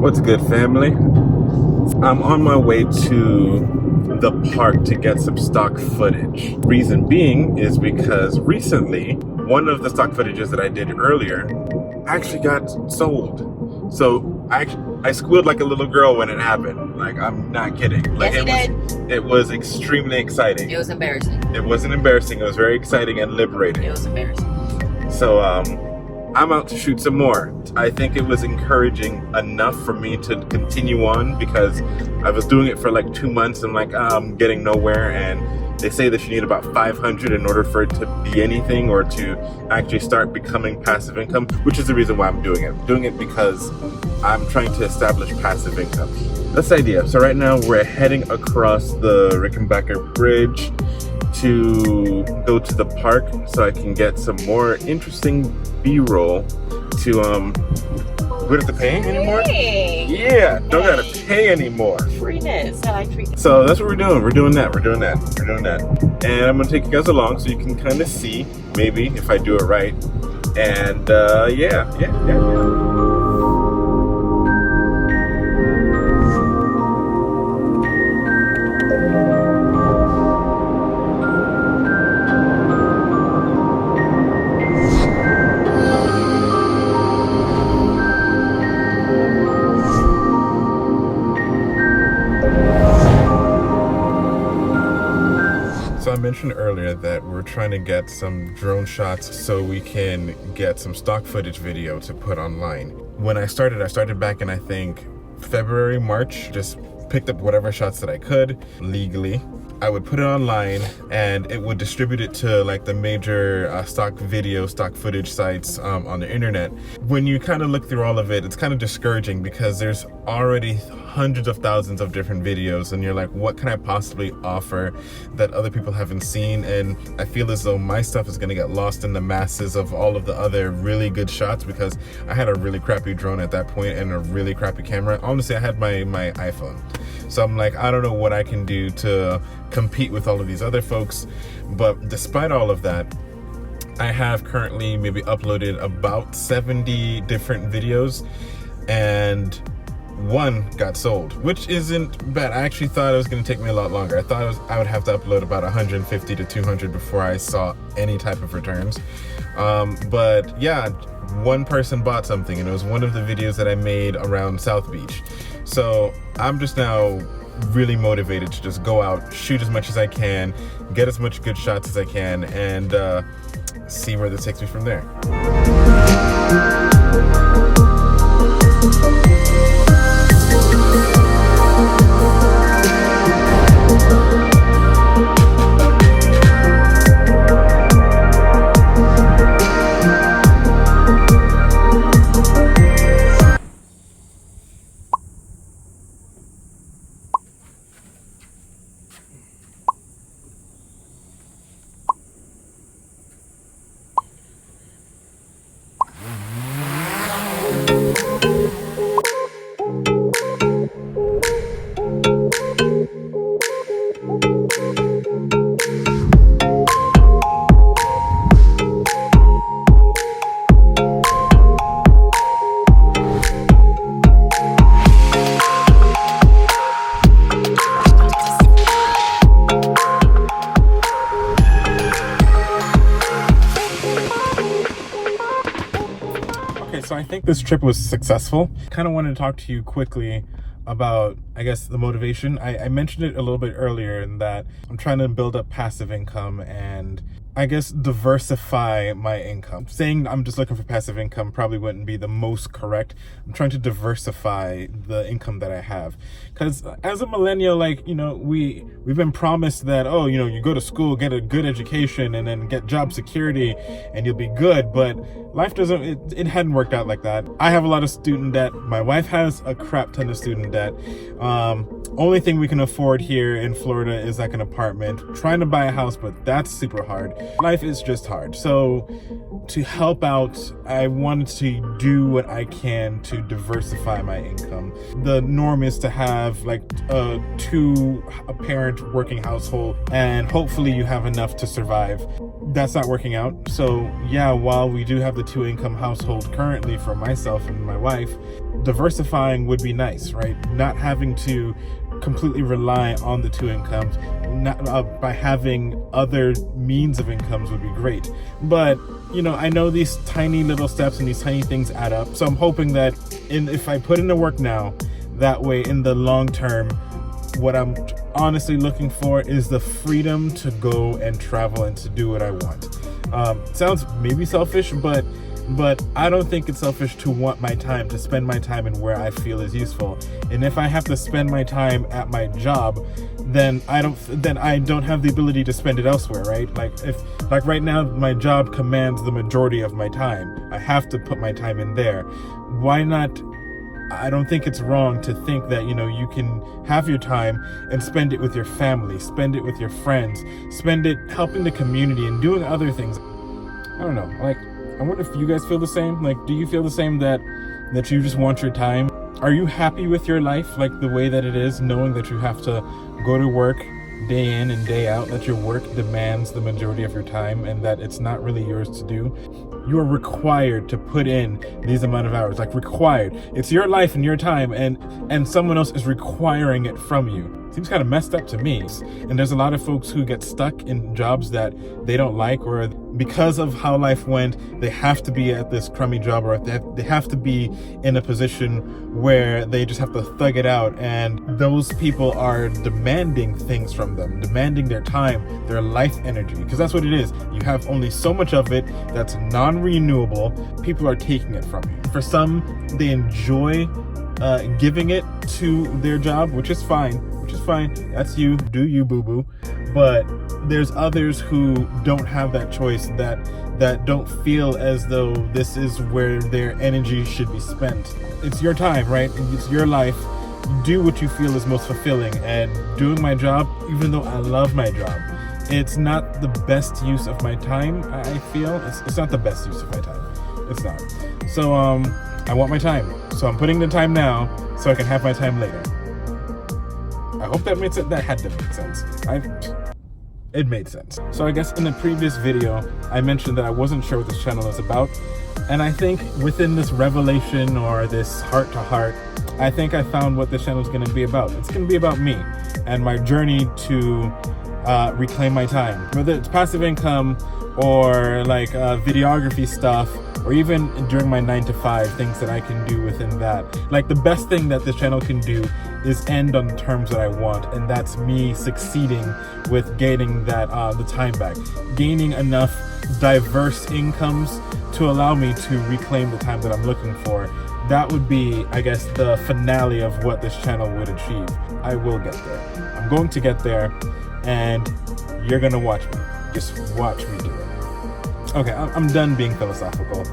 What's good, family? I'm on my way to the park to get some stock footage. Reason being is because recently, one of the stock footages that I did earlier actually got sold. So I squealed like a little girl when it happened. Like, I'm not kidding. Like, Yes, he did. It was extremely exciting. It was embarrassing. It wasn't embarrassing. It was very exciting and liberating. It was embarrassing. So, I'm out to shoot some more. I think it was encouraging enough for me to continue on because I was doing it for like 2 months and I'm getting nowhere, and they say that you need about 500 in order for it to be anything or to actually start becoming passive income, which is the reason why I'm doing it. I'm doing it because I'm trying to establish passive income. That's the idea. So right now we're heading across the Rickenbacker Bridge to go to the park so I can get some more interesting B-roll to we don't have to pay anymore? Hey. Yeah, don't gotta pay anymore. Freeness. I like freeness. So that's what we're doing. We're doing that. And I'm gonna take you guys along so you can kind of see maybe if I do it right. And yeah. I mentioned earlier that we're trying to get some drone shots so we can get some stock footage video to put online. When I started back in, I think, February, March, just picked up whatever shots that I could legally. I would put it online and it would distribute it to like the major stock footage sites on the internet. When you kind of look through all of it, it's kind of discouraging because there's already hundreds of thousands of different videos and you're like, what can I possibly offer that other people haven't seen? And I feel as though my stuff is gonna get lost in the masses of all of the other really good shots because I had a really crappy drone at that point and a really crappy camera. Honestly, I had my iPhone. So I'm like, I don't know what I can do to compete with all of these other folks. But despite all of that, I have currently maybe uploaded about 70 different videos and one got sold, which isn't bad. I actually thought it was going to take me a lot longer. I thought I would have to upload about 150 to 200 before I saw any type of returns. But yeah, one person bought something and it was one of the videos that I made around South Beach. So I'm just now really motivated to just go out, shoot as much as I can, get as much good shots as I can, and see where this takes me from there. So I think this trip was successful. Kind of wanted to talk to you quickly about, I guess, the motivation. I mentioned it a little bit earlier in that I'm trying to build up passive income and I guess diversify my income. Saying I'm just looking for passive income probably wouldn't be the most correct. I'm trying to diversify the income that I have. Because as a millennial, like, you know, we've been promised that, oh, you know, you go to school, get a good education, and then get job security, and you'll be good. But life doesn't, it hadn't worked out like that. I have a lot of student debt. My wife has a crap ton of student debt. Only thing we can afford here in Florida is like an apartment. Trying to buy a house, but that's super hard. Life is just hard. So to help out, I wanted to do what I can to diversify my income. The norm is to have like a two-parent working household, and hopefully you have enough to survive. That's not working out. So yeah, while we do have the two-income household currently for myself and my wife, diversifying would be nice, right? Not having to completely rely on the two incomes, by having other means of incomes would be great. But I know these tiny little steps and these tiny things add up. So I'm hoping that if I put in the work now, that way in the long term, what I'm honestly looking for is the freedom to go and travel and to do what I want. Sounds maybe selfish, but I don't think it's selfish to want my time, to spend my time in where I feel is useful. And if I have to spend my time at my job, then I don't have the ability to spend it elsewhere, right? Like right now, my job commands the majority of my time. I have to put my time in there. Why not? I don't think it's wrong to think that, you can have your time and spend it with your family, spend it with your friends, spend it helping the community and doing other things. I don't know, I wonder if you guys feel the same. Do you feel the same that you just want your time? Are you happy with your life, the way that it is, knowing that you have to go to work day in and day out, that your work demands the majority of your time and that it's not really yours to do? You are required to put in these amount of hours, required. It's your life and your time, and someone else is requiring it from you. Seems kind of messed up to me. And there's a lot of folks who get stuck in jobs that they don't like, or because of how life went, they have to be at this crummy job, or they have to be in a position where they just have to thug it out. And those people are demanding things from them, demanding their time, their life energy, because that's what it is. You have only so much of it that's non-renewable. People are taking it from you. For some, they enjoy giving it to their job, which is fine. That's you. Do you, boo-boo. But there's others who don't have that choice, that don't feel as though this is where their energy should be spent. It's your time, right? It's your life. Do what you feel is most fulfilling. And doing my job, even though I love my job, it's not the best use of my time. I feel it's not the best use of my time. It's not. So I want my time. So I'm putting the time now so I can have my time later. I hope that made sense. That had to make sense. It made sense. So I guess in the previous video, I mentioned that I wasn't sure what this channel is about. And I think within this revelation or this heart to heart, I think I found what this channel is going to be about. It's going to be about me and my journey to reclaim my time. Whether it's passive income or videography stuff, or even during my 9-to-5, things that I can do within that. The best thing that this channel can do is end on the terms that I want, and that's me succeeding with gaining that the time back, gaining enough diverse incomes to allow me to reclaim the time that I'm looking for. That would be, I guess, the finale of what this channel would achieve. I will get there. I'm going to get there, and you're gonna watch me. Just watch me do it. Okay, I'm done being philosophical.